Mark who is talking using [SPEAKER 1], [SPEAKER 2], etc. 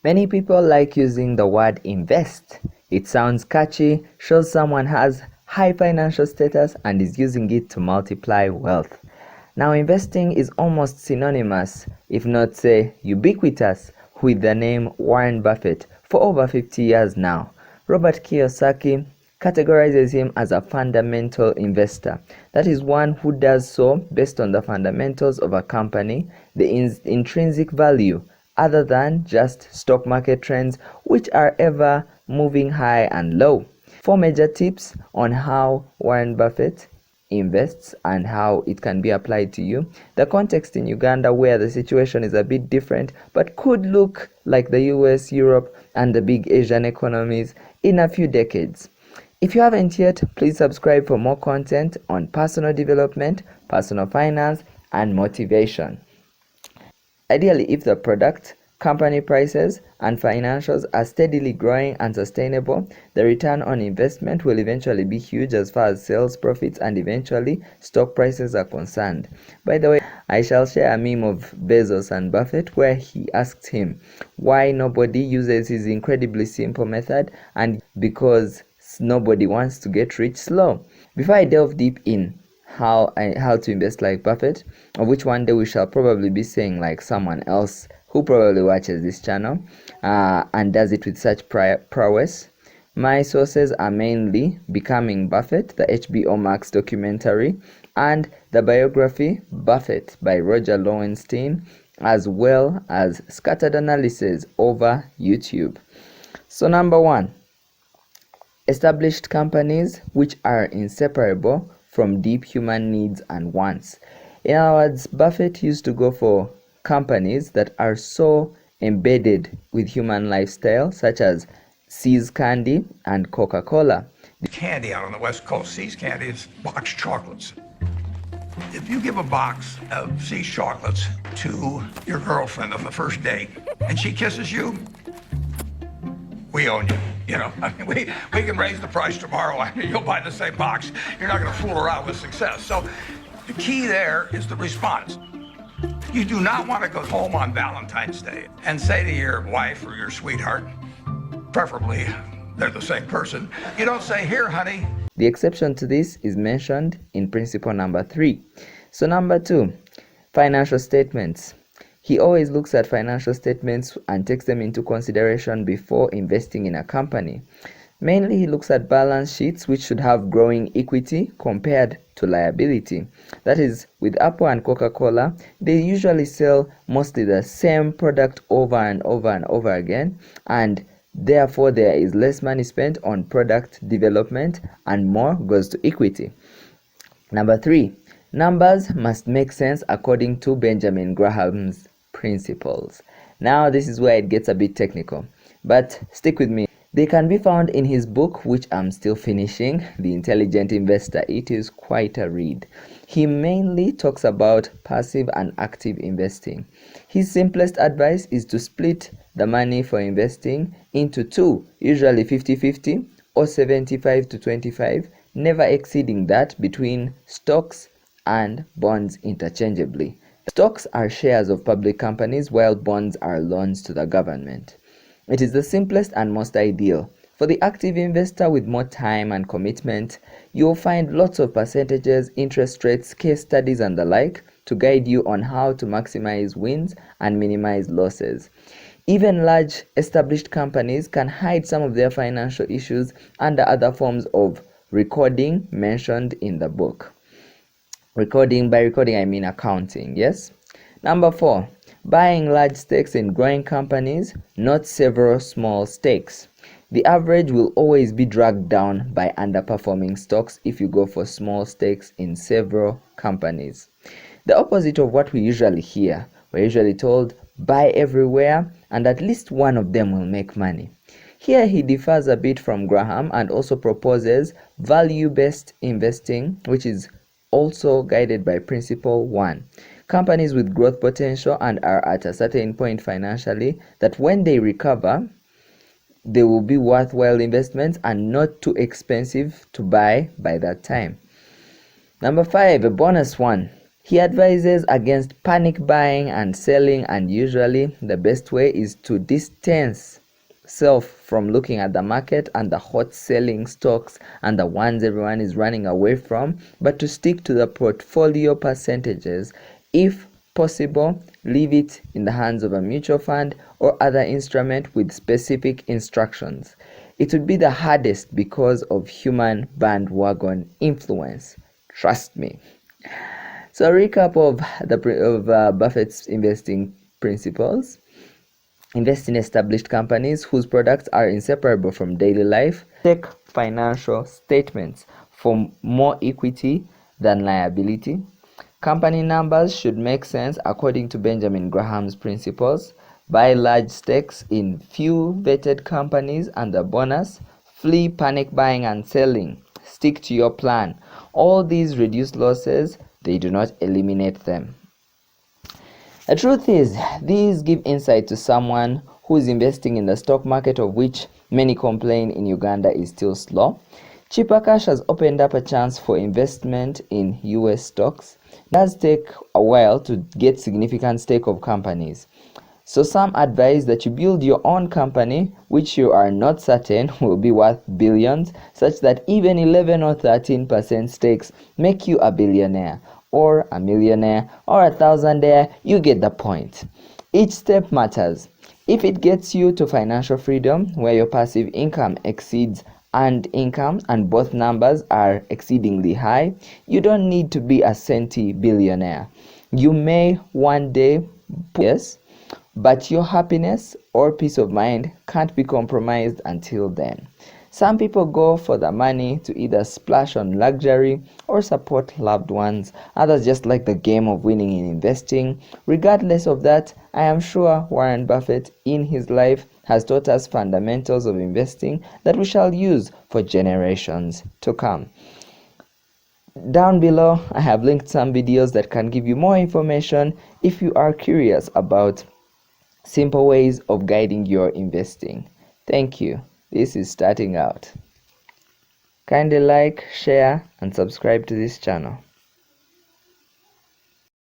[SPEAKER 1] Many people like using the word invest. It sounds catchy, shows someone has high financial status and is using it to multiply wealth. Now, investing is almost synonymous, if not say ubiquitous, with the name Warren Buffett for over 50 years now. Robert Kiyosaki categorizes him as a fundamental investor. That is one who does so based on the fundamentals of a company, the intrinsic value, other than just stock market trends, which are ever moving high and low. 4 major tips on how Warren Buffett invests and how it can be applied to you. The context in Uganda, where the situation is a bit different but could look like the US, Europe, and the big Asian economies in a few decades. If you haven't yet, please subscribe for more content on personal development, personal finance, and motivation. Ideally, if the product, company prices, and financials are steadily growing and sustainable, the return on investment will eventually be huge as far as sales, profits, and eventually stock prices are concerned. By the way, I shall share a meme of Bezos and Buffett where he asked him why nobody uses his incredibly simple method, and because nobody wants to get rich slow. Before I delve deep in how to invest like Buffett, of which one day we shall probably be saying like someone else who probably watches this channel and does it with such prowess. My sources are mainly Becoming Buffett, the HBO Max documentary, and the biography Buffett by Roger Lowenstein, as well as scattered analysis over YouTube. So number 1, established companies which are inseparable from deep human needs and wants. In other words, Buffett used to go for companies that are so embedded with human lifestyle, such as See's Candy and Coca-Cola.
[SPEAKER 2] Candy out on the West Coast, See's Candy is boxed chocolates. If you give a box of See's chocolates to your girlfriend on the first date and she kisses you, we own you. You know, I mean, we can raise the price tomorrow and you'll buy the same box. You're not going to fool around with success. So the key there is the response. You do not want to go home on Valentine's Day and say to your wife or your sweetheart, preferably they're the same person, you don't say, "Here, honey."
[SPEAKER 1] The exception to this is mentioned in principle number 3. So number 2, financial statements. He always looks at financial statements and takes them into consideration before investing in a company. Mainly, he looks at balance sheets which should have growing equity compared to liability. That is, with Apple and Coca-Cola, they usually sell mostly the same product over and over and over again, and therefore there is less money spent on product development and more goes to equity. Number 3, numbers must make sense according to Benjamin Graham's principles. Now this is where it gets a bit technical, but stick with me. They can be found in his book, which I'm still finishing, The Intelligent Investor. It is quite a read. He mainly talks about passive and active investing. His simplest advice is to split the money for investing into 2, usually 50-50 or 75-25, never exceeding that, between stocks and bonds interchangeably. Stocks are shares of public companies, while bonds are loans to the government. It is the simplest and most ideal. For the active investor with more time and commitment, you will find lots of percentages, interest rates, case studies, and the like to guide you on how to maximize wins and minimize losses. Even large established companies can hide some of their financial issues under other forms of recording mentioned in the book. By recording I mean accounting, yes? Number 4, buying large stakes in growing companies, not several small stakes. The average will always be dragged down by underperforming stocks if you go for small stakes in several companies. The opposite of what we usually hear. We're usually told, buy everywhere and at least one of them will make money. Here he differs a bit from Graham and also proposes value-based investing, which is also guided by Principle 1. Companies with growth potential and are at a certain point financially that when they recover, they will be worthwhile investments and not too expensive to buy by that time. Number 5, a bonus one. He advises against panic buying and selling, and usually the best way is to distance self from looking at the market and the hot selling stocks and the ones everyone is running away from, but to stick to the portfolio percentages. If possible, leave it in the hands of a mutual fund or other instrument with specific instructions. It would be the hardest because of human bandwagon influence. Trust me. So, a recap of Buffett's investing principles: invest in established companies whose products are inseparable from daily life. Check financial statements for more equity than liability. Company numbers should make sense according to Benjamin Graham's principles. Buy large stakes in few vetted companies, and the bonus: flee panic buying and selling. Stick to your plan. All these reduce losses, they do not eliminate them. The truth is, these give insight to someone who is investing in the stock market, of which many complain in Uganda is still slow. Cheaper cash has opened up a chance for investment in US stocks. It does take a while to get significant stake of companies. So some advise that you build your own company, which you are not certain will be worth billions, such that even 11 or 13% stakes make you a billionaire, or a millionaire, or a thousandaire. You get the point. Each step matters. If it gets you to financial freedom, where your passive income exceeds earned income and both numbers are exceedingly high, you don't need to be a centi-billionaire. You may one day, yes, but your happiness or peace of mind can't be compromised until then. Some people go for the money to either splash on luxury or support loved ones. Others just like the game of winning in investing. Regardless of that, I am sure Warren Buffett in his life has taught us fundamentals of investing that we shall use for generations to come. Down below, I have linked some videos that can give you more information if you are curious about simple ways of guiding your investing. Thank you. This is Starting Out. Kindly like, share, and subscribe to this channel.